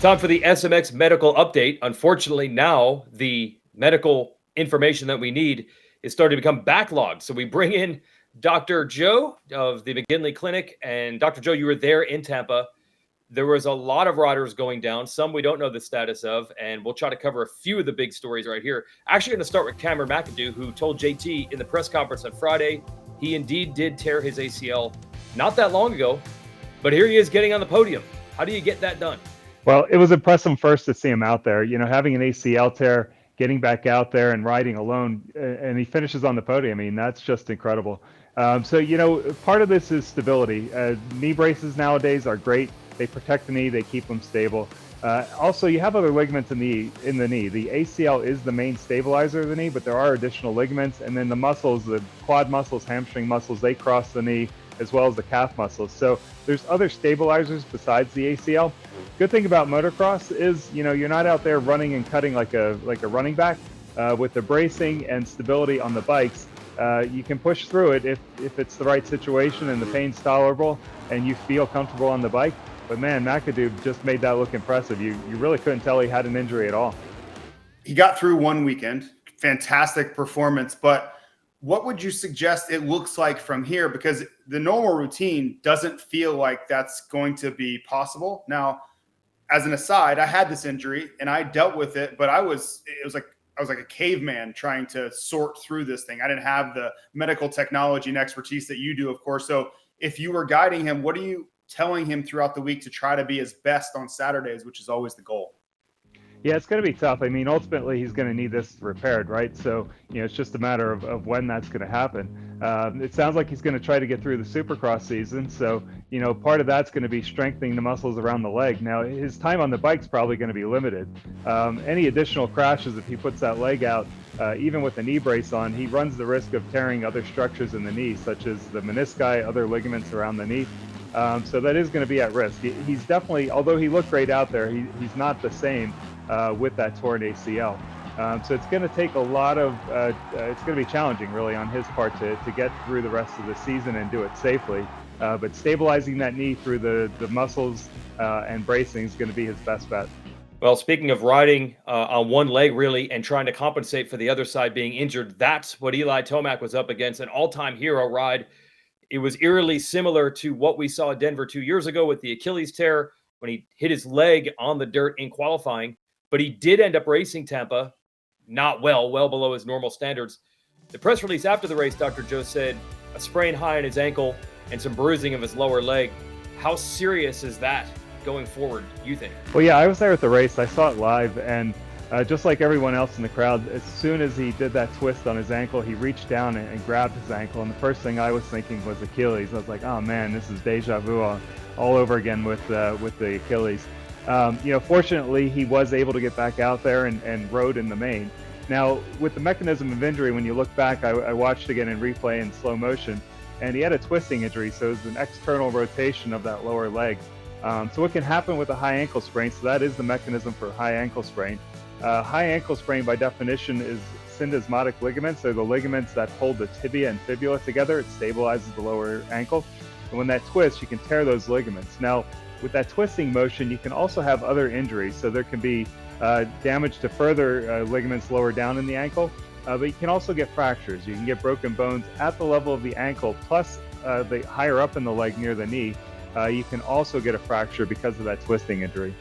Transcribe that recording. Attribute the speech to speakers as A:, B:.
A: Time for the SMX medical update. Unfortunately, now the medical information that we need is starting to become backlogged. So we bring in Dr. Joe of the McGinley Clinic. And Dr. Joe, you were there in Tampa. There was a lot of riders going down. Some we don't know the status of. And we'll try to cover a few of the big stories right here. Actually, going to start with Cameron McAdoo, who told JT in the press conference on Friday he indeed did tear his ACL not that long ago. But here he is getting on the podium. How do you get that done?
B: Well, it was impressive first to see him out there. Having an ACL tear, getting back out there and riding alone, and he finishes on the podium. I mean, that's just incredible. Part of this is stability. Knee braces nowadays are great. They protect the knee. They keep them stable. Also, you have other ligaments in the knee. The ACL is the main stabilizer of the knee, but there are additional ligaments. And then the muscles, the quad muscles, hamstring muscles, they cross the knee, as well as the calf muscles. So there's other stabilizers besides the ACL. Good thing about motocross is, you're not out there running and cutting like a running back. With the bracing and stability on the bikes, you can push through it if it's the right situation and the pain's tolerable and you feel comfortable on the bike. But man, McAdoo just made that look impressive. You really couldn't tell he had an injury at all.
C: He got through one weekend. Fantastic performance. But what would you suggest it looks like from here? Because the normal routine doesn't feel like that's going to be possible. Now, as an aside, I had this injury and I dealt with it, but I was like a caveman trying to sort through this thing. I didn't have the medical technology and expertise that you do, of course. So if you were guiding him, what are you telling him throughout the week to try to be his best on Saturdays, which is always the goal?
B: Yeah, it's going to be tough. I mean, ultimately, he's going to need this repaired, right? So, it's just a matter of when that's going to happen. It sounds like he's going to try to get through the Supercross season. So, part of that's going to be strengthening the muscles around the leg. Now, his time on the bike's probably going to be limited. Any additional crashes, if he puts that leg out, even with a knee brace on, he runs the risk of tearing other structures in the knee, such as the menisci, other ligaments around the knee. So that is going to be at risk. He's definitely, although he looked great out there, he's not the same with that torn ACL. So it's going to take a lot of, it's going to be challenging really on his part to get through the rest of the season and do it safely. But stabilizing that knee through the muscles and bracing is going to be his best bet.
A: Well, speaking of riding on one leg, really, and trying to compensate for the other side being injured, that's what Eli Tomac was up against, an all-time hero ride. It was eerily similar to what we saw at Denver 2 years ago with the Achilles tear when he hit his leg on the dirt in qualifying. But he did end up racing Tampa, not well below his normal standards. The press release after the race, Dr. Joe said a sprain high in his ankle and some bruising of his lower leg. How serious is that going forward, you think?
B: Well, yeah, I was there at the race. I saw it live, and just like everyone else in the crowd, as soon as he did that twist on his ankle, he reached down and grabbed his ankle. And the first thing I was thinking was Achilles. I was like, oh man, this is deja vu all over again with the Achilles. Fortunately, he was able to get back out there and rode in the main. Now, with the mechanism of injury, when you look back, I watched again in replay in slow motion, and he had a twisting injury, so it was an external rotation of that lower leg. So what can happen with a high ankle sprain? So that is the mechanism for high ankle sprain. High ankle sprain, by definition, is syndesmotic ligaments. They're the ligaments that hold the tibia and fibula together. It stabilizes the lower ankle. And when that twists, you can tear those ligaments. Now, with that twisting motion, you can also have other injuries. So there can be damage to further ligaments lower down in the ankle, but you can also get fractures. You can get broken bones at the level of the ankle, plus the higher up in the leg near the knee. You can also get a fracture because of that twisting injury.